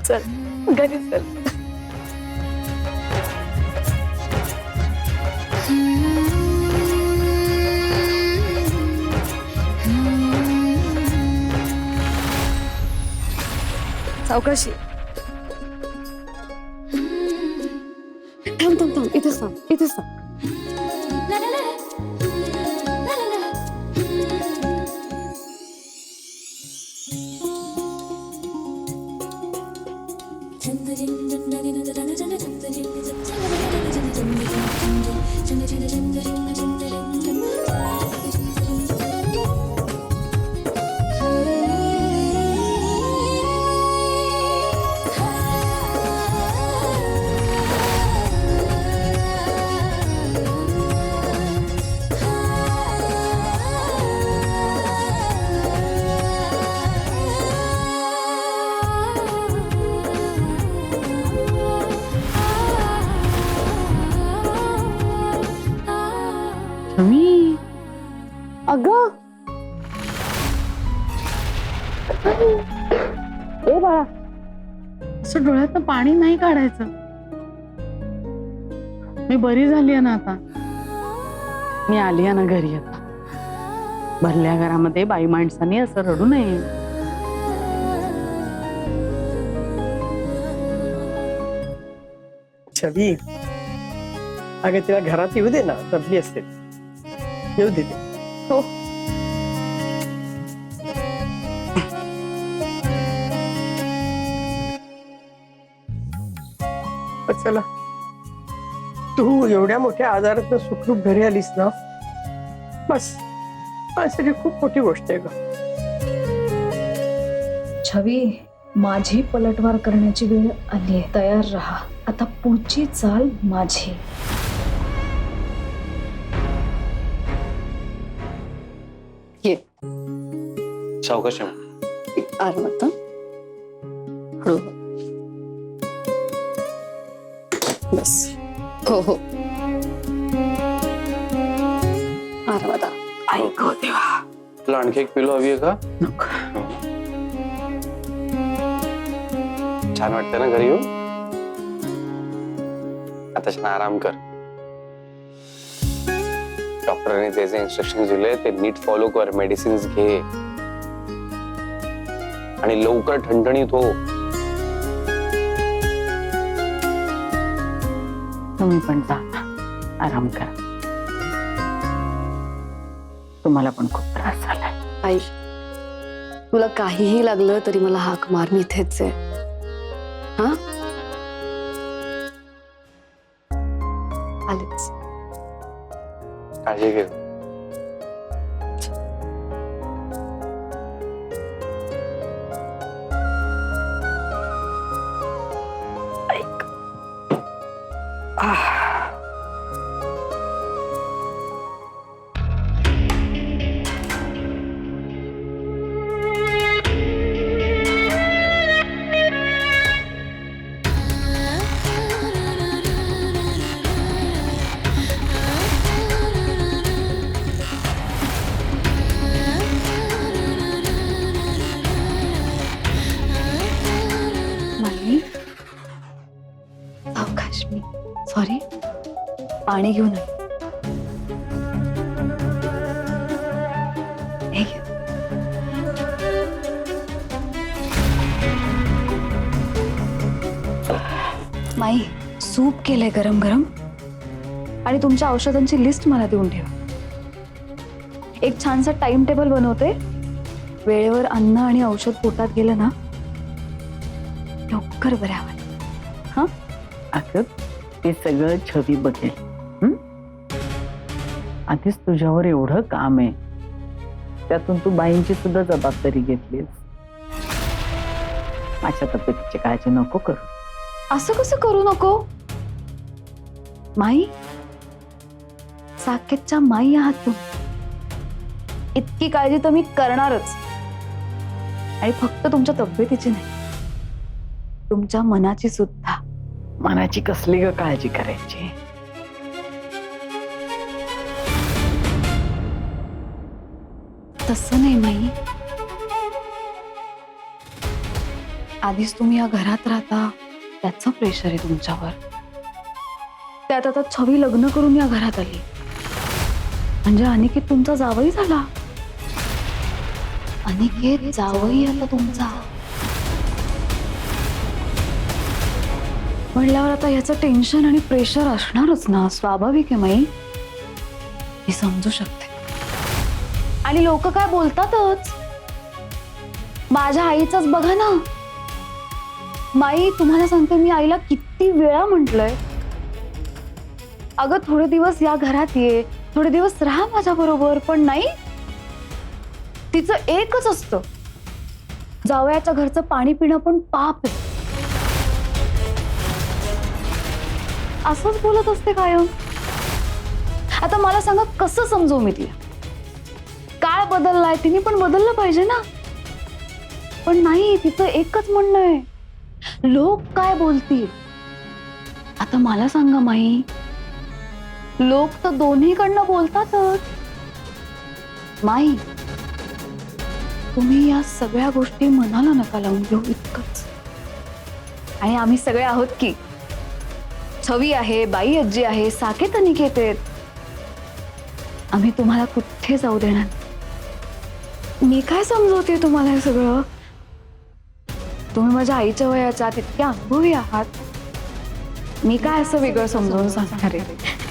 चल घरी चल. सावकाशी. थांब थांब थांब, इथेच थांब, इथेच थांब. छवी, अगं ए बाळा, असं डोळ्यातनं पाणी नाही काढायचं. मी बरी झाली आहे ना आता. मी आली आहे ना घरी आता. भरल्या घरामध्ये बाई माणसाने असं रडू नये. छवी, अगं तिला घरात येऊ दे ना, दबली असते. येऊ दे. हो. चला, तू एवढ्या मोठ्या आजारात सुखरूप घरी आलीस ना, बस माझ्यासाठी खूप मोठी गोष्ट आहे ग. छवी, माझी पलटवार करण्याची वेळ आली आहे. तयार राहा. आता पुढची चाल माझी. ये सावकाश आरामात. हळू. बस. हो हो, आरामात. ऐक हो देवा. तुला आणखी एक पिलो हवी आहे का? नको. छान वाटतं ना घरी येऊन? आता छान आराम कर. डॉक्टरांनी जे जे इन्स्ट्रक्शन दिले ते नीट फॉलो कर. मेडिसिन्स घे आणि लवकर ठणठणीत हो. तुम्ही पण जा, आराम करा. तुम्हाला पण खूप त्रास झालाय. आई, तुला काहीही लागलं तरी मला हाक मार, मी इथेच आहे. हा, आलेच. काळजी घे. माही, सावकाश. मी सॉरी, पाणी घेऊन आले. हे घे. माई, सूप केलंय गरम गरम आणि तुमच्या औषधांची लिस्ट मला देऊन ठेवा. एक छानसा टाइम टेबल बनवते. वेळेवर अन्न आणि औषध पोटात गेलं ना, लवकर बऱ्या व्हाल. हा, अगं ते सगळं छवी बघेल. आधीच तुझ्यावर एवढं काम आहे, त्यातून तू बाईंची सुद्धा जबाबदारी घेतलीस. माझ्या तब्येतीची काळजी नको करू. असं कसं करू नको माई? साकेतच्या माई आहात तुम्ही. इतकी काळजी तर मी करणारच. आणि फक्त तुमच्या तब्येतीची नाही, तुमच्या मनाची सुद्धा. मनाची कसली ग काळजी करायची? तसं नाही माई. आधीच तुम्ही या घरात राहता, त्याचं प्रेशर आहे तुमच्यावर. त्यात आता छवी लग्न करून या घरात आली, म्हणजे अनिकेत तुमचा जावई झाला. अनिकेत जावई आता तुमचा म्हणल्यावर आता याचं टेन्शन आणि प्रेशर असणारच ना. स्वाभाविक आहे माई, मी समजू शकते. आणि लोक काय बोलतातच. माझ्या आईचंच बघा ना माई, तुम्हाला सांगते मी आईला किती वेळा म्हटलंय, अगं थोडे दिवस या घरात ये, थोडे दिवस राहा माझ्या बरोबर. पण नाही, तिचं एकच असतं, जावयाच्या घरचं पाणी पिणं पण पाप आहे, असंच बोलत असते कायम. आता मला सांगा कसं समजवू मी तिला. काळ बदललाय, तिने पण बदललं पाहिजे ना. पण नाही, तिचं एकच म्हणणं आहे, लोक काय बोलतील. आता मला सांगा माई, लोक तर दोन्हीकडनं बोलतातच. माई, तुम्ही या सगळ्या गोष्टी मनाला नका लावून घेऊ इतकंच. आणि आम्ही सगळे आहोत की, छवी आहे, बाई आजी आहे, साकेत अनिकेत आहेत. आम्ही तुम्हाला कुठे जाऊ देणार. मी काय समजवते तुम्हाला हे सगळं. तुम्ही माझ्या आईच्या वयाच्या तितक्या अनुभवी आहात. मी काय असं वेगळं समजावून सांगणार आहे.